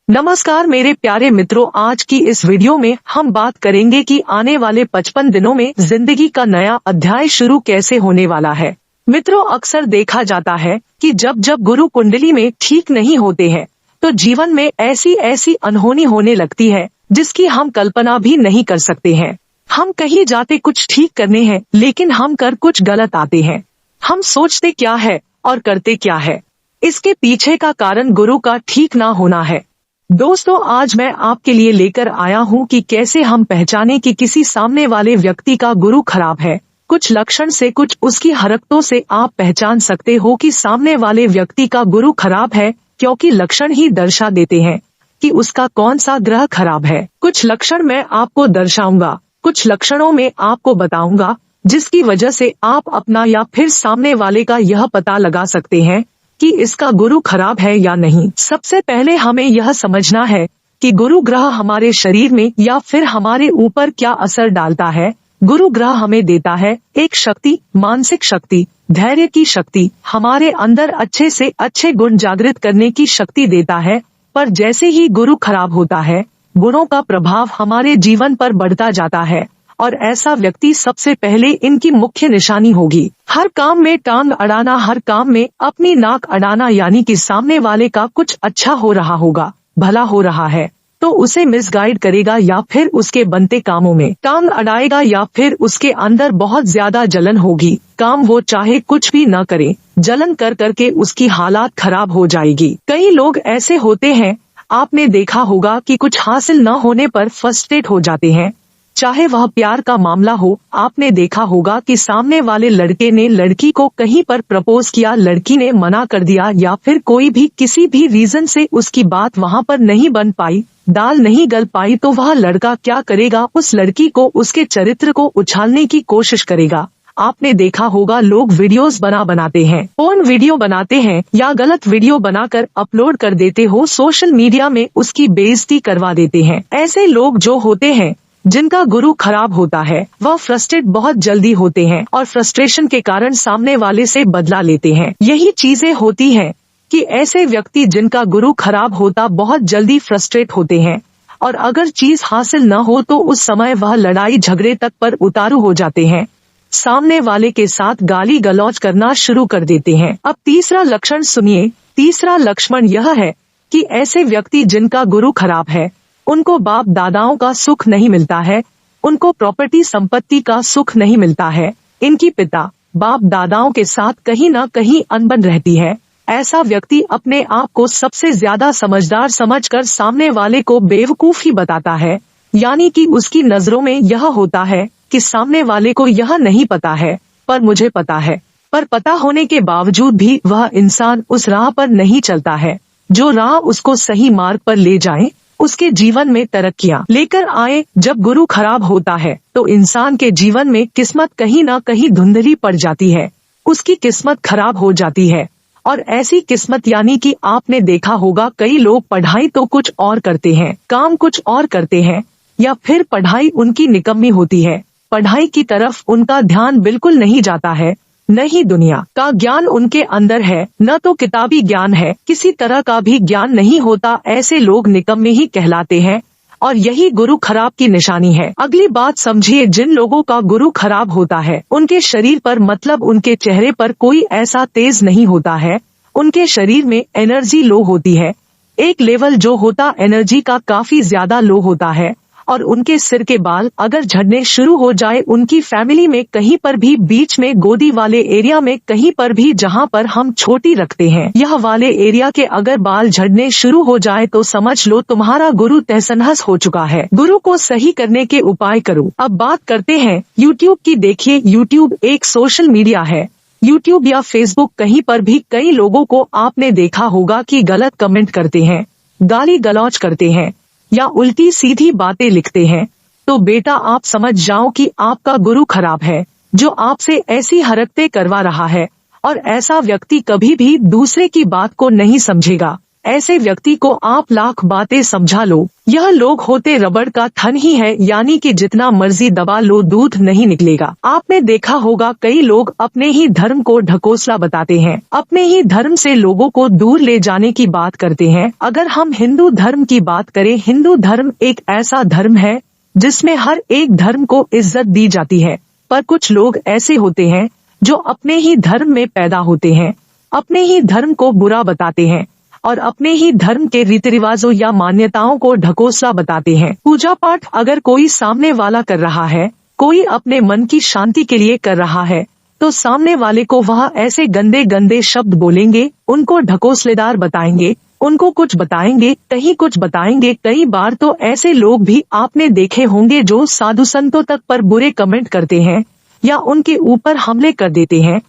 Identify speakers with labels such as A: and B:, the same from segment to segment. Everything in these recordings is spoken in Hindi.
A: नमस्कार मेरे प्यारे मित्रों, आज की इस वीडियो में हम बात करेंगे कि आने वाले 55 दिनों में जिंदगी का नया अध्याय शुरू कैसे होने वाला है। मित्रों, अक्सर देखा जाता है कि जब जब गुरु कुंडली में ठीक नहीं होते हैं तो जीवन में ऐसी ऐसी अनहोनी होने लगती है जिसकी हम कल्पना भी नहीं कर सकते हैं। हम कहीं जाते कुछ ठीक करने हैं लेकिन हम कर कुछ गलत आते हैं। हम सोचते क्या है और करते क्या है। इसके पीछे का कारण गुरु का ठीक ना होना है। दोस्तों, आज मैं आपके लिए लेकर आया हूं कि कैसे हम पहचाने कि किसी सामने वाले व्यक्ति का गुरु खराब है। कुछ लक्षण से, कुछ उसकी हरकतों से आप पहचान सकते हो कि सामने वाले व्यक्ति का गुरु खराब है, क्योंकि लक्षण ही दर्शा देते हैं कि उसका कौन सा ग्रह खराब है। कुछ लक्षण मैं आपको दर्शाऊंगा, कुछ लक्षणों में आपको बताऊंगा, जिसकी वजह से आप अपना या फिर सामने वाले का यह पता लगा सकते हैं कि इसका गुरु खराब है या नहीं। सबसे पहले हमें यह समझना है कि गुरु ग्रह हमारे शरीर में या फिर हमारे ऊपर क्या असर डालता है। गुरु ग्रह हमें देता है एक शक्ति, मानसिक शक्ति, धैर्य की शक्ति, हमारे अंदर अच्छे से अच्छे गुण जागृत करने की शक्ति देता है। पर जैसे ही गुरु खराब होता है, गुणों का प्रभाव हमारे जीवन पर बढ़ता जाता है और ऐसा व्यक्ति सबसे पहले इनकी मुख्य निशानी होगी हर काम में टांग अड़ाना, हर काम में अपनी नाक अड़ाना। यानी कि सामने वाले का कुछ अच्छा हो रहा होगा, भला हो रहा है तो उसे मिसगाइड करेगा या फिर उसके बनते कामों में टांग अड़ाएगा या फिर उसके अंदर बहुत ज्यादा जलन होगी। काम वो चाहे कुछ भी न करे, जलन कर करके उसकी हालात खराब हो जाएगी। कई लोग ऐसे होते हैं, आपने देखा होगा कि कुछ हासिल न होने पर फ्रस्ट्रेट हो जाते हैं, चाहे वह प्यार का मामला हो। आपने देखा होगा कि सामने वाले लड़के ने लड़की को कहीं पर प्रपोज किया, लड़की ने मना कर दिया या फिर कोई भी किसी भी रीजन से उसकी बात वहां पर नहीं बन पाई, दाल नहीं गल पाई, तो वह लड़का क्या करेगा, उस लड़की को, उसके चरित्र को उछालने की कोशिश करेगा। आपने देखा होगा लोग वीडियोस बनाते हैं, फोन वीडियो बनाते हैं या गलत वीडियो बनाकर अपलोड कर देते हो, सोशल मीडिया में उसकी बेइज्जती करवा देते हैं। ऐसे लोग जो होते हैं जिनका गुरु खराब होता है, वह फ्रस्ट्रेट बहुत जल्दी होते हैं और फ्रस्ट्रेशन के कारण सामने वाले से बदला लेते हैं। यही चीजें होती हैं कि ऐसे व्यक्ति जिनका गुरु खराब होता बहुत जल्दी फ्रस्ट्रेट होते हैं और अगर चीज हासिल न हो तो उस समय वह लड़ाई झगड़े तक पर उतारू हो जाते हैं, सामने वाले के साथ गाली गलौज करना शुरू कर देते हैं। अब तीसरा लक्षण सुनिए। तीसरा लक्षण यह है कि ऐसे व्यक्ति जिनका गुरु खराब है, उनको बाप दादाओं का सुख नहीं मिलता है, उनको प्रॉपर्टी संपत्ति का सुख नहीं मिलता है, इनकी पिता बाप दादाओं के साथ कहीं न कहीं अनबन रहती है। ऐसा व्यक्ति अपने आप को सबसे ज्यादा समझदार समझकर सामने वाले को बेवकूफ ही बताता है। यानी कि उसकी नजरों में यह होता है कि सामने वाले को यह नहीं पता है पर मुझे पता है, पर पता होने के बावजूद भी वह इंसान उस राह पर नहीं चलता है जो राह उसको सही मार्ग पर ले जाए, उसके जीवन में तरक्कियां लेकर आए। जब गुरु खराब होता है तो इंसान के जीवन में किस्मत कहीं ना कहीं धुंधली पड़ जाती है, उसकी किस्मत खराब हो जाती है। और ऐसी किस्मत यानी कि आपने देखा होगा कई लोग पढ़ाई तो कुछ और करते हैं, काम कुछ और करते हैं, या फिर पढ़ाई उनकी निकम्मी होती है, पढ़ाई की तरफ उनका ध्यान बिल्कुल नहीं जाता है, न ही दुनिया का ज्ञान उनके अंदर है, न तो किताबी ज्ञान है, किसी तरह का भी ज्ञान नहीं होता। ऐसे लोग निकम्मे ही कहलाते हैं और यही गुरु खराब की निशानी है। अगली बात समझिए, जिन लोगों का गुरु खराब होता है उनके शरीर पर, मतलब उनके चेहरे पर कोई ऐसा तेज नहीं होता है, उनके शरीर में एनर्जी लो होती है, एक लेवल जो होता एनर्जी का काफी ज्यादा लो होता है। और उनके सिर के बाल अगर झड़ने शुरू हो जाए, उनकी फैमिली में कहीं पर भी, बीच में गोदी वाले एरिया में कहीं पर भी जहां पर हम छोटी रखते हैं, यह वाले एरिया के अगर बाल झड़ने शुरू हो जाए तो समझ लो तुम्हारा गुरु तहस-नहस हो चुका है। गुरु को सही करने के उपाय करो। अब बात करते हैं यूट्यूब की। देखिए, यूट्यूब एक सोशल मीडिया है। यूट्यूब या फेसबुक, कहीं पर भी कई लोगों को आपने देखा होगा कि गलत कमेंट करते हैं, गाली गलौज करते हैं या उल्टी सीधी बातें लिखते हैं। तो बेटा, आप समझ जाओ कि आपका गुरु खराब है जो आपसे ऐसी हरकतें करवा रहा है। और ऐसा व्यक्ति कभी भी दूसरे की बात को नहीं समझेगा, ऐसे व्यक्ति को आप लाख बातें समझा लो, यह लोग होते रबड़ का थन ही है, यानी कि जितना मर्जी दबा लो दूध नहीं निकलेगा। आपने देखा होगा कई लोग अपने ही धर्म को ढकोसला बताते हैं, अपने ही धर्म से लोगों को दूर ले जाने की बात करते हैं। अगर हम हिंदू धर्म की बात करें, हिंदू धर्म एक ऐसा धर्म है जिसमें हर एक धर्म को इज्जत दी जाती है, पर कुछ लोग ऐसे होते हैं जो अपने ही धर्म में पैदा होते हैं, अपने ही धर्म को बुरा बताते हैं और अपने ही धर्म के रीति रिवाजों या मान्यताओं को ढकोसला बताते हैं। पूजा पाठ अगर कोई सामने वाला कर रहा है, कोई अपने मन की शांति के लिए कर रहा है, तो सामने वाले को वह ऐसे गंदे गंदे शब्द बोलेंगे, उनको ढकोसलेदार बताएंगे, उनको कुछ बताएंगे, कहीं कुछ बताएंगे। कई बार तो ऐसे लोग भी आपने देखे होंगे जो साधु संतों तक पर बुरे कमेंट करते हैं या उनके ऊपर हमले कर देते हैं,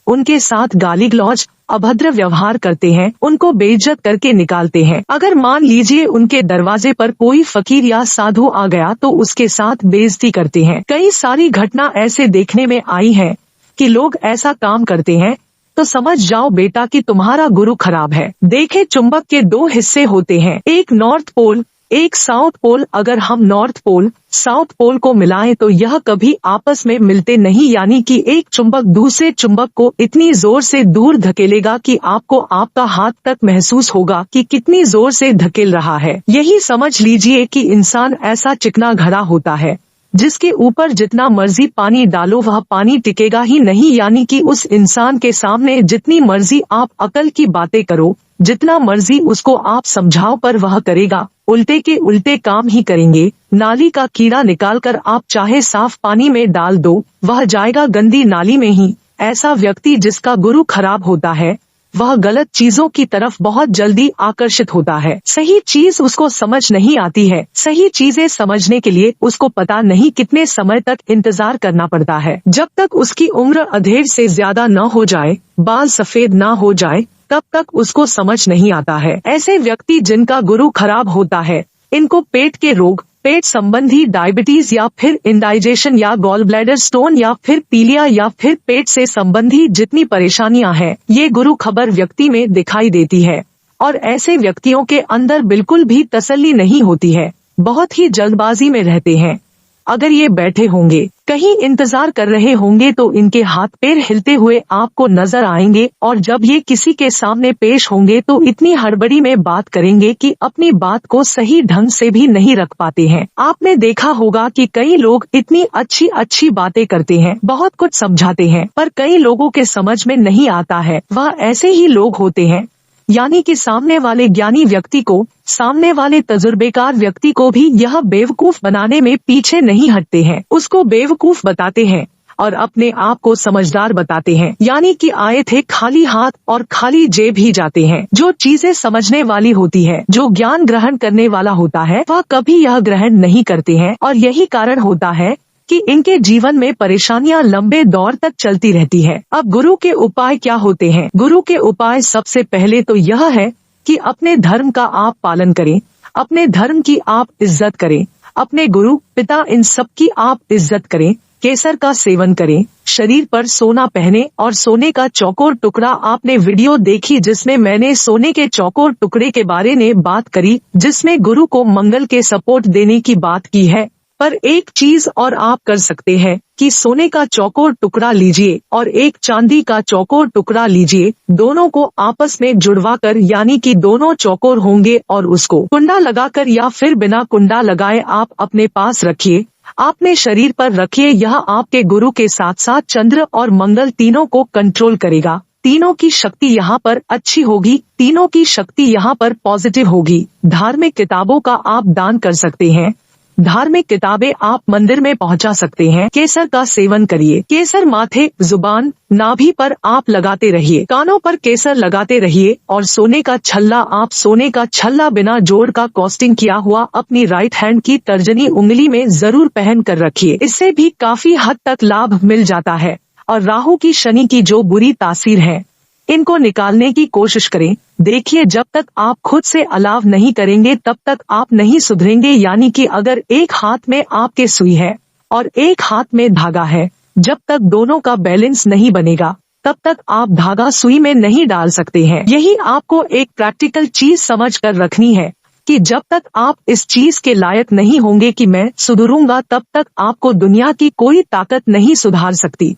A: उनके साथ गाली गलौज अभद्र व्यवहार करते हैं, उनको बेइज्जत करके निकालते हैं। अगर मान लीजिए उनके दरवाजे पर कोई फकीर या साधु आ गया तो उसके साथ बेइज्जती करते हैं। कई सारी घटना ऐसे देखने में आई है कि लोग ऐसा काम करते हैं तो समझ जाओ बेटा कि तुम्हारा गुरु खराब है। देखे, चुंबक के दो हिस्से होते हैं, एक नॉर्थ पोल, एक साउथ पोल। अगर हम नॉर्थ पोल साउथ पोल को मिलाएं तो यह कभी आपस में मिलते नहीं, यानी कि एक चुंबक दूसरे चुंबक को इतनी जोर से दूर धकेलेगा कि आपको आपका हाथ तक महसूस होगा कि कितनी जोर से धकेल रहा है। यही समझ लीजिए कि इंसान ऐसा चिकना घड़ा होता है जिसके ऊपर जितना मर्जी पानी डालो वह पानी टिकेगा ही नहीं, यानी कि उस इंसान के सामने जितनी मर्जी आप अकल की बातें करो, जितना मर्जी उसको आप समझाओ, पर वह करेगा उल्टे के उल्टे काम ही करेंगे। नाली का कीड़ा निकालकर आप चाहे साफ पानी में डाल दो, वह जाएगा गंदी नाली में ही। ऐसा व्यक्ति जिसका गुरु खराब होता है वह गलत चीजों की तरफ बहुत जल्दी आकर्षित होता है। सही चीज उसको समझ नहीं आती है, सही चीजें समझने के लिए उसको पता नहीं कितने समय तक इंतजार करना पड़ता है। जब तक उसकी उम्र अधेड़ से ज्यादा न हो जाए, बाल सफेद न हो जाए, तब तक उसको समझ नहीं आता है। ऐसे व्यक्ति जिनका गुरु खराब होता है, इनको पेट के रोग, पेट संबंधी डायबिटीज या फिर इंडाइजेशन या गॉल ब्लैडर स्टोन या फिर पीलिया या फिर पेट से संबंधी जितनी परेशानियां हैं, ये गुरु खबर व्यक्ति में दिखाई देती है। और ऐसे व्यक्तियों के अंदर बिल्कुल भी तसल्ली नहीं होती है, बहुत ही जल्दबाजी में रहते हैं। अगर ये बैठे होंगे, कहीं इंतजार कर रहे होंगे तो इनके हाथ पैर हिलते हुए आपको नजर आएंगे, और जब ये किसी के सामने पेश होंगे तो इतनी हड़बड़ी में बात करेंगे कि अपनी बात को सही ढंग से भी नहीं रख पाते हैं। आपने देखा होगा कि कई लोग इतनी अच्छी अच्छी बातें करते हैं, बहुत कुछ समझाते हैं, पर कई लोगों के समझ में नहीं आता है। वह ऐसे ही लोग होते हैं, यानी कि सामने वाले ज्ञानी व्यक्ति को, सामने वाले तजुर्बेकार व्यक्ति को भी यह बेवकूफ बनाने में पीछे नहीं हटते हैं। उसको बेवकूफ बताते हैं और अपने आप को समझदार बताते हैं, यानी कि आए थे खाली हाथ और खाली जेब ही जाते हैं। जो चीजें समझने वाली होती है, जो ज्ञान ग्रहण करने वाला होता है, वह कभी यह ग्रहण नहीं करते हैं, और यही कारण होता है कि इनके जीवन में परेशानियां लंबे दौर तक चलती रहती है। अब गुरु के उपाय क्या होते हैं? गुरु के उपाय सबसे पहले तो यह है कि अपने धर्म का आप पालन करें, अपने धर्म की आप इज्जत करें, अपने गुरु पिता इन सब की आप इज्जत करें। केसर का सेवन करें, शरीर पर सोना पहने और सोने का चौकोर टुकड़ा। आपने वीडियो देखी जिसमें मैंने सोने के चौकोर टुकड़े के बारे में बात करी, जिसमें गुरु को मंगल के सपोर्ट देने की बात की है। पर एक चीज और आप कर सकते हैं कि सोने का चौकोर टुकड़ा लीजिए और एक चांदी का चौकोर टुकड़ा लीजिए, दोनों को आपस में जुड़वाकर, यानी कि दोनों चौकोर होंगे, और उसको कुंडा लगाकर या फिर बिना कुंडा लगाए आप अपने पास रखिए, आपने शरीर पर रखिए। यह आपके गुरु के साथ साथ चंद्र और मंगल तीनों को कंट्रोल करेगा। तीनों की शक्ति यहाँ पर अच्छी होगी, तीनों की शक्ति यहाँ पर पॉजिटिव होगी। धार्मिक किताबों का आप दान कर सकते हैं, धार्मिक किताबें आप मंदिर में पहुंचा सकते हैं। केसर का सेवन करिए। केसर माथे, जुबान, नाभि पर आप लगाते रहिए, कानों पर केसर लगाते रहिए। और सोने का छल्ला, आप सोने का छल्ला बिना जोड़ का कॉस्टिंग किया हुआ अपनी राइट हैंड की तर्जनी उंगली में जरूर पहन कर रखिए। इससे भी काफी हद तक लाभ मिल जाता है। और राहु की, शनि की जो बुरी तासीर है, इनको निकालने की कोशिश करें। देखिए, जब तक आप खुद से अलाव नहीं करेंगे तब तक आप नहीं सुधरेंगे। यानी कि अगर एक हाथ में आपके सुई है और एक हाथ में धागा है, जब तक दोनों का बैलेंस नहीं बनेगा तब तक आप धागा सुई में नहीं डाल सकते हैं। यही आपको एक प्रैक्टिकल चीज समझ कर रखनी है कि जब तक आप इस चीज के लायक नहीं होंगे कि मैं सुधरूंगा, तब तक आपको दुनिया की कोई ताकत नहीं सुधार सकती।